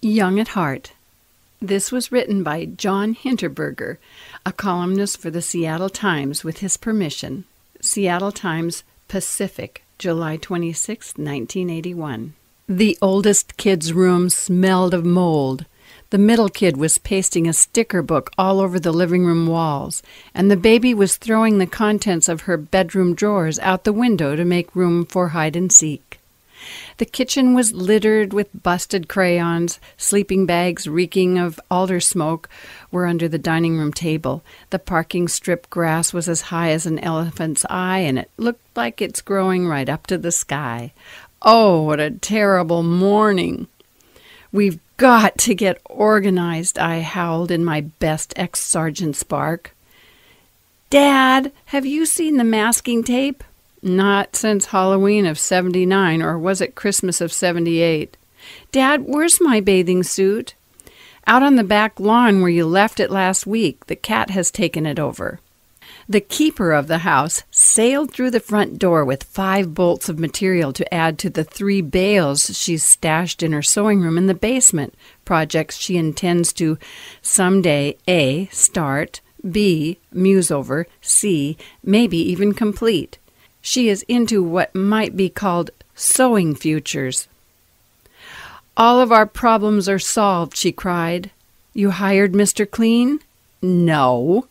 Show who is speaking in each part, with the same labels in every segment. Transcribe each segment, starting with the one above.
Speaker 1: Young at Heart. This was written by John Hinterberger, a columnist for the Seattle Times with his permission. Seattle Times, Pacific, July 26, 1981. The oldest kid's room smelled of mold. The middle kid was pasting a sticker book all over the living room walls, and the baby was throwing the contents of her bedroom drawers out the window to make room for hide and seek. The kitchen was littered with busted crayons. Sleeping bags reeking of alder smoke were under the dining room table. The parking strip grass was as high as an elephant's eye, and it looked like it's growing right up to the sky. Oh, what a terrible morning! "We've got to get organized," I howled in my best ex-sergeant's bark. "Dad, have you seen the masking tape?" "Not since Halloween of '79, or was it Christmas of '78? "Dad, where's my bathing suit?" "Out on the back lawn where you left it last week. The cat has taken it over." The keeper of the house sailed through the front door with 5 bolts of material to add to the 3 bales she's stashed in her sewing room in the basement, projects she intends to someday A, start, B, muse over, C, maybe even complete. She is into what might be called sewing futures. "All of our problems are solved," she cried. "You hired Mr. Clean?" "No."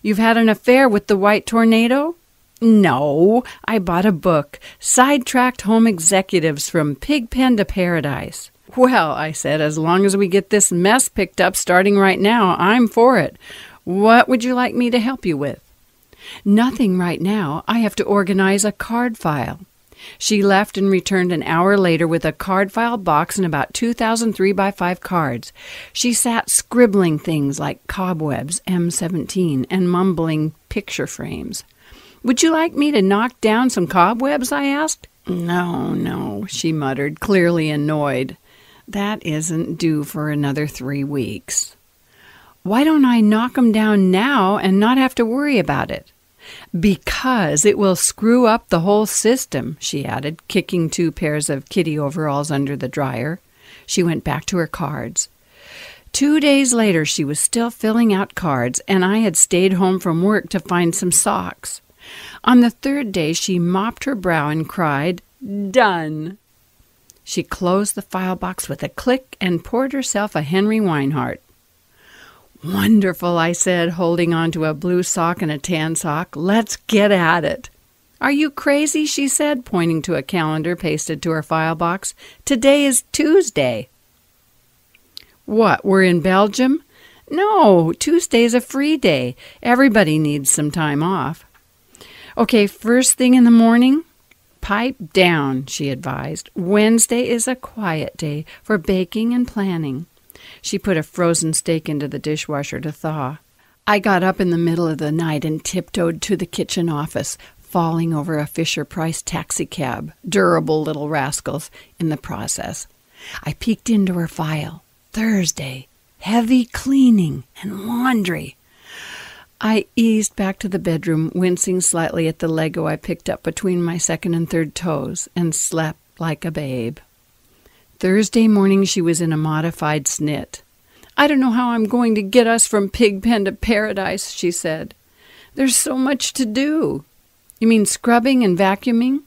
Speaker 1: "You've had an affair with the White Tornado?" "No. I bought a book, Sidetracked Home Executives from Pigpen to Paradise." "Well," I said, "as long as we get this mess picked up starting right now, I'm for it. What would you like me to help you with?" "Nothing right now. I have to organize a card file." She left and returned an hour later with a card file box and about 2,000 3x5 cards. She sat scribbling things like cobwebs, M17, and mumbling picture frames. "Would you like me to knock down some cobwebs?" I asked. No, she muttered, clearly annoyed. "That isn't due for another 3 weeks." "Why don't I knock 'em down now and not have to worry about it?" "Because it will screw up the whole system," she added, kicking 2 pairs of kitty overalls under the dryer. She went back to her cards. 2 days later, she was still filling out cards, and I had stayed home from work to find some socks. On the 3rd day, she mopped her brow and cried, "Done!" She closed the file box with a click and poured herself a Henry Weinhardt. "Wonderful," I said, holding on to a blue sock and a tan sock. "Let's get at it." "Are you crazy?" she said, pointing to a calendar pasted to her file box. "Today is Tuesday." "What, we're in Belgium?" "No, Tuesday's a free day. Everybody needs some time off." "Okay, first thing in the morning?" "Pipe down," she advised. "Wednesday is a quiet day for baking and planning." She put a frozen steak into the dishwasher to thaw. I got up in the middle of the night and tiptoed to the kitchen office, falling over a Fisher-Price taxicab, durable little rascals, in the process. I peeked into her file. Thursday. Heavy cleaning and laundry. I eased back to the bedroom, wincing slightly at the Lego I picked up between my 2nd and 3rd toes, and slept like a babe. Thursday morning she was in a modified snit. "I don't know how I'm going to get us from Pigpen to Paradise," she said. "There's so much to do." "You mean scrubbing and vacuuming?"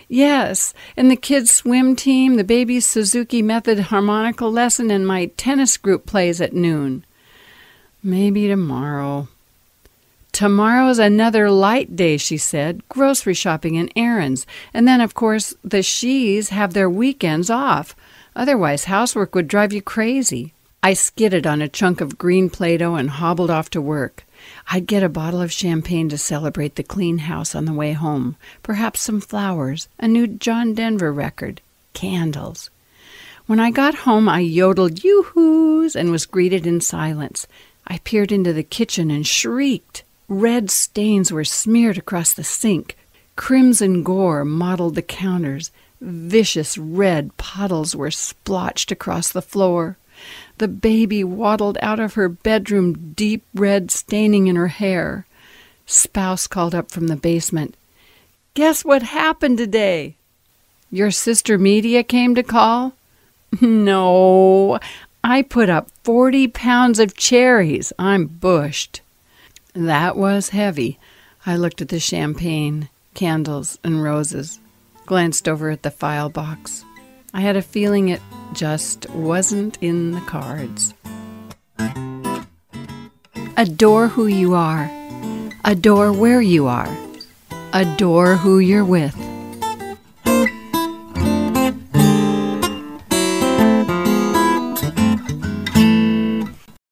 Speaker 1: "Yes, and the kids' swim team, the baby's Suzuki Method harmonica lesson, and my tennis group plays at noon." "Maybe tomorrow." "Tomorrow's another light day," she said. "Grocery shopping and errands. And then, of course, the Shees have their weekends off. Otherwise, housework would drive you crazy." I skidded on a chunk of green Play-Doh and hobbled off to work. I'd get a bottle of champagne to celebrate the clean house on the way home, perhaps some flowers, a new John Denver record, candles. When I got home, I yodeled yoo-hoos and was greeted in silence. I peered into the kitchen and shrieked. Red stains were smeared across the sink. Crimson gore mottled the counters. Vicious red puddles were splotched across the floor. The baby waddled out of her bedroom, deep red staining in her hair. Spouse called up from the basement. "Guess what happened today?" "Your sister Media came to call?" "No, I put up 40 pounds of cherries. I'm bushed. That was heavy. I looked at the champagne, candles, and roses, glanced over at the file box. I had a feeling it just wasn't in the cards. Adore who you are. Adore where you are. Adore who you're with.